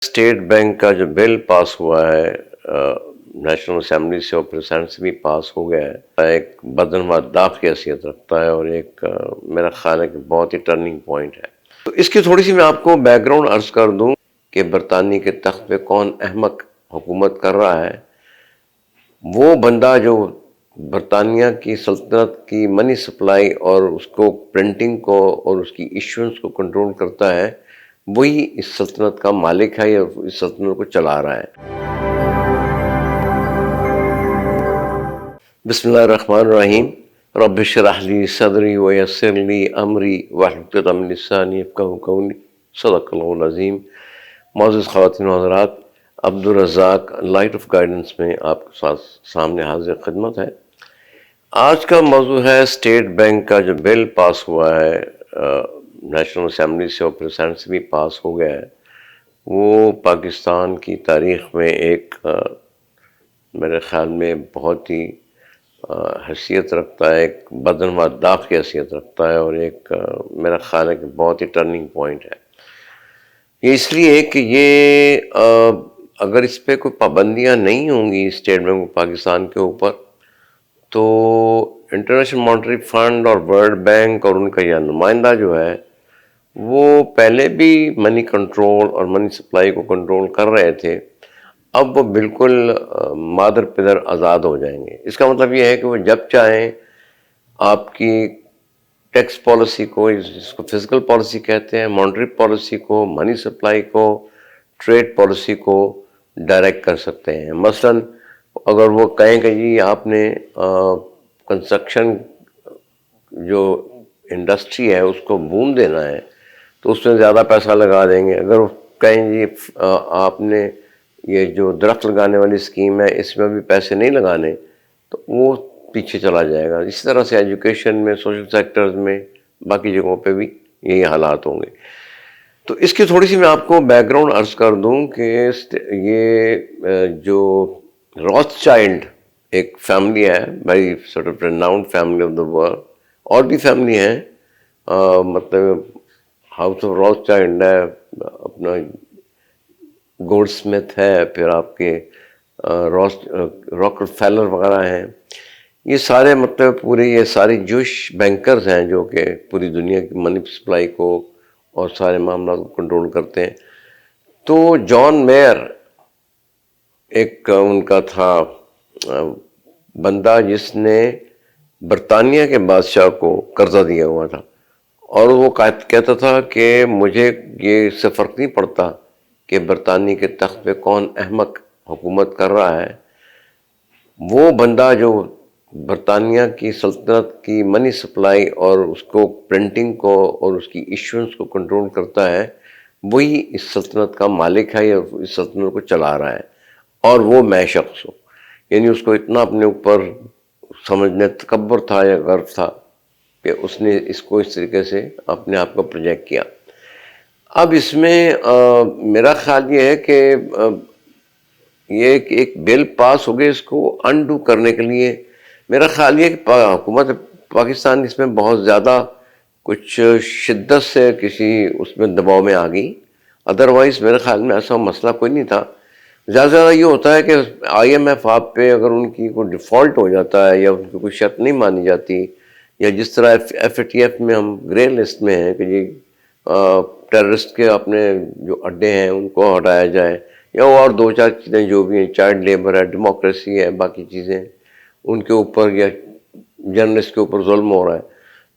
State bank का जो bill pass हुआ है नेशनल असेंबली से और फिर सेनेट से भी पास हो गया है, एक बदनवादाफ की हैसियत रखता है और एक मेरा ख्याल है कि बहुत ही टर्निंग पॉइंट है। तो इसकी थोड़ी सी मैं आपको बैकग्राउंड अर्ज कर दूं कि बरतानिया के तख्त पे कौन अहमक हुकूमत कर रहा है। वो बंदा जो बरतानिया की सल्तनत की मनी सप्लाई और उसको प्रिंटिंग को और उसकी इशुएंस को कंट्रोल करता है, वही इस सल्तनत का मालिक है या इस सल्तनत को चला रहा है। बिस्मिल्लाहिर्रहमानिर्रहीम। रब्बि इश्रह ली सदरी व यस्सिर ली अमरी वहलुल उक़दतम मिन लिसानी यफ़क़हू क़ौली। सदक़ल्लाहुल अज़ीम। मुअज़्ज़िज़ ख़वातीन व हज़रात, Abdul Razzaq light of guidance में आपके साथ सामने हाज़िर खिदमत है। आज का मौजू है स्टेट बैंक का जो बिल पास हुआ है नेशनल असेंबली से और फिर सेनेट से भी पास हो गया है। वो पाकिस्तान की तारीख़ में एक मेरे ख़्याल में बहुत ही हैसियत रखता है, एक बदनवादाफ की हैसियत रखता है और एक मेरा ख़्याल है कि बहुत ही टर्निंग पॉइंट है। ये इसलिए कि ये अगर इस पर कोई पाबंदियाँ नहीं होंगी स्टेट बैंक ऑफ पाकिस्तान के ऊपर, तो इंटरनेशनल मॉनेटरी फंड और वर्ल्ड बैंक और उनका यह नुमाइंदा जो है वो पहले भी मनी कंट्रोल और मनी सप्लाई को कंट्रोल कर रहे थे। अब वो बिल्कुल मादर पिदर आज़ाद हो जाएंगे। इसका मतलब ये है कि वो जब चाहें आपकी टैक्स पॉलिसी को, जिसको फिजिकल पॉलिसी कहते हैं, मॉनेटरी पॉलिसी को, मनी सप्लाई को, ट्रेड पॉलिसी को डायरेक्ट कर सकते हैं। मसलन अगर वो कहें कि जी आपने कंस्ट्रक्शन जो इंडस्ट्री है उसको बूम देना है तो उसमें ज़्यादा पैसा लगा देंगे। अगर वो कहें जी आपने ये जो दरख्त लगाने वाली स्कीम है इसमें भी पैसे नहीं लगाने, तो वो पीछे चला जाएगा। इसी तरह से एजुकेशन में, सोशल सेक्टर्स में, बाकी जगहों पे भी यही हालात होंगे। तो इसकी थोड़ी सी मैं आपको बैकग्राउंड अर्ज कर दूं कि ये जो रॉथस्चाइल्ड एक फैमिली है, very sort of renowned family of the world, और भी फैमिली हैं, मतलब हाउस ऑफ रॉथस्चाइल्ड है, अपना गोल्डस्मिथ है, फिर आपके रॉकफेलर वगैरह हैं। ये सारे मतलब पूरे ये सारी जूश बैंकर्स हैं जो कि पूरी दुनिया की मनी सप्लाई को और सारे मामला को कंट्रोल करते हैं। तो जॉन मेयर एक उनका था बंदा जिसने बरतानिया के बादशाह को कर्जा दिया हुआ था, और वो कहता था कि मुझे ये इससे फ़र्क नहीं पड़ता कि बरतानिया के तख्त पे कौन अहमक हुकूमत कर रहा है। वो बंदा जो बरतानिया की सल्तनत की मनी सप्लाई और उसको प्रिंटिंग को और उसकी इशुएंस को कंट्रोल करता है, वही इस सल्तनत का मालिक है या इस सल्तनत को चला रहा है। और वो मैं शख्स हूँ, यानी उसको इतना अपने ऊपर समझने तकब्बुर था या गर्व था कि उसने इसको इस तरीके से अपने आप को प्रोजेक्ट किया। अब इसमें मेरा ख्याल ये है कि ये एक बिल पास हो गया, इसको अनडू करने के लिए मेरा ख्याल ये कि हुकूमत पाकिस्तान इसमें बहुत ज़्यादा कुछ शिद्दत से किसी उसमें दबाव में आ गई। अदरवाइज़ मेरे ख्याल में ऐसा मसला कोई नहीं था। ज़्यादा ये होता है कि IMF आप पे अगर उनकी कोई डिफ़ॉल्ट हो जाता है या उनकी कोई शर्त नहीं मानी जाती, या जिस तरह FATF में हम ग्रे लिस्ट में हैं कि जी टेररिस्ट के अपने जो अड्डे हैं उनको हटाया जाए, या और दो चार चीज़ें जो भी हैं, चाइल्ड लेबर है, डेमोक्रेसी है, बाकी चीज़ें उनके ऊपर, या जर्नलिस्ट के ऊपर जुल्म हो रहा है,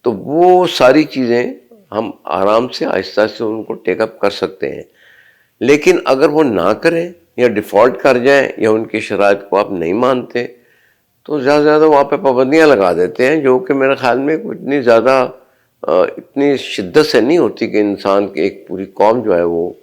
तो वो सारी चीज़ें हम आराम से आहिस्ता से उनको टेकअप कर सकते हैं। लेकिन अगर वो ना करें या डिफ़ॉल्ट कर जाएं या उनकी शराइत को आप नहीं मानते, तो ज़्यादा से ज़्यादा वहाँ पे पाबंदियाँ लगा देते हैं, जो कि मेरे ख़्याल में इतनी ज़्यादा इतनी शिद्दत से नहीं होती कि इंसान की एक पूरी कौम जो है वो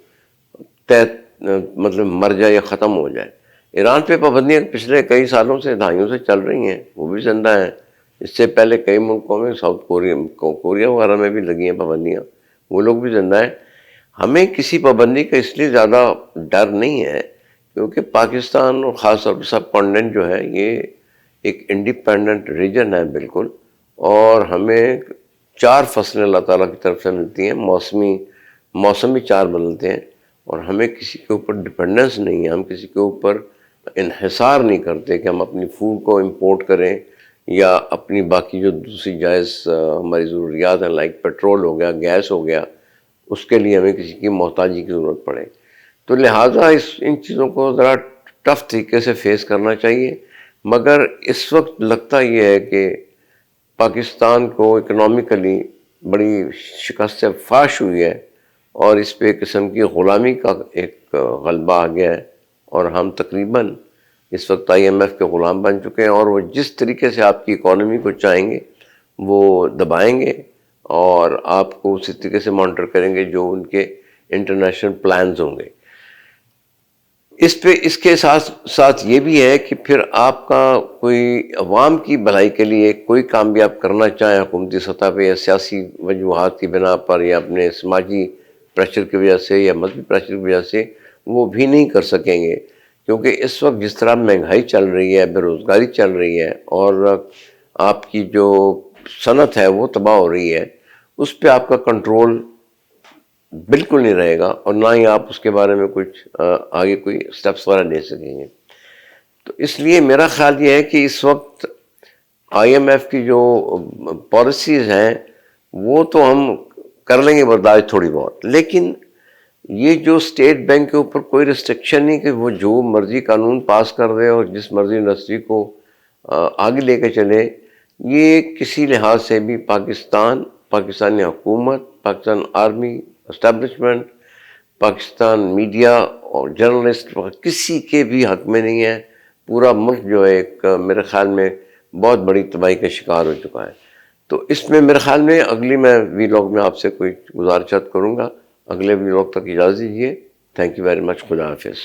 मतलब मर जाए या ख़त्म हो जाए। ईरान पे पाबंदियाँ पिछले कई सालों से, दहाइयों से चल रही हैं, वो भी ज़िंदा हैं। इससे पहले कई मुल्कों में, साउथ कोरिया वगैरह में भी लगी हैं पाबंदियाँ, वो लोग भी ज़िंदा हैं। हमें किसी पाबंदी का इसलिए ज़्यादा डर नहीं है क्योंकि पाकिस्तान और ख़ास तौर पर सब कॉन्टिनेंट जो है ये एक इंडिपेंडेंट रीजन है बिल्कुल, और हमें 4 फसलें अल्लाह ताला की तरफ से मिलती हैं। मौसमी 4 बदलते हैं, اور ہمیں کسی کے اوپر ڈپینڈنس نہیں ہے، ہم کسی کے اوپر انحصار نہیں کرتے کہ ہم اپنی فوڈ کو امپورٹ کریں یا اپنی باقی جو دوسری جائز ہماری ضروریات ہیں لائک پیٹرول ہو گیا، گیس ہو گیا، اس کے لیے ہمیں کسی کی محتاجی کی ضرورت پڑے. تو لہٰذا ان چیزوں کو ذرا ٹف طریقے سے فیس کرنا چاہیے. مگر اس وقت لگتا یہ ہے کہ پاکستان کو اکنامکلی بڑی شکست فاش ہوئی ہے اور اس پہ ایک قسم کی غلامی کا ایک غلبہ آ گیا ہے، اور ہم تقریباً اس وقت IMF کے غلام بن چکے ہیں، اور وہ جس طریقے سے آپ کی اکانومی کو چاہیں گے وہ دبائیں گے اور آپ کو اسی طریقے سے مانیٹر کریں گے جو ان کے انٹرنیشنل پلانز ہوں گے. اس کے ساتھ ساتھ یہ بھی ہے کہ پھر آپ کا کوئی عوام کی بھلائی کے لیے کوئی کام بھی آپ کرنا چاہیں حکومتی سطح پہ یا سیاسی وجوہات کی بنا پر یا اپنے سماجی پریشر کی وجہ سے یا مذہبی پریشر کی وجہ سے، وہ بھی نہیں کر سکیں گے. کیونکہ اس وقت جس طرح مہنگائی چل رہی ہے، بے روزگاری چل رہی ہے، اور آپ کی جو صنعت ہے وہ تباہ ہو رہی ہے، اس پہ آپ کا کنٹرول بالکل نہیں رہے گا، اور نہ ہی آپ اس کے بارے میں کچھ آگے کوئی سٹیپس وغیرہ لے سکیں گے. تو اس لیے میرا خیال یہ ہے کہ اس وقت IMF کی جو پالیسیز ہیں وہ تو ہم کر لیں گے برداشت تھوڑی بہت، لیکن یہ جو اسٹیٹ بینک کے اوپر کوئی ریسٹرکشن نہیں کہ وہ جو مرضی قانون پاس کر دے اور جس مرضی انڈسٹری کو آگے لے کے چلے، یہ کسی لحاظ سے بھی پاکستانی حکومت، Pakistan army establishment, Pakistan media اور جرنلسٹ کسی کے بھی حق میں نہیں ہے. پورا ملک جو ہے ایک میرے خیال میں بہت بڑی تباہی کا شکار ہو چکا ہے. تو اس میں میرے خیال میں اگلی میں ویلاگ میں آپ سے کوئی گزارشات کروں گا. اگلے ویلاگ تک اجازت دیجیے. Thank you very much. خدا حافظ.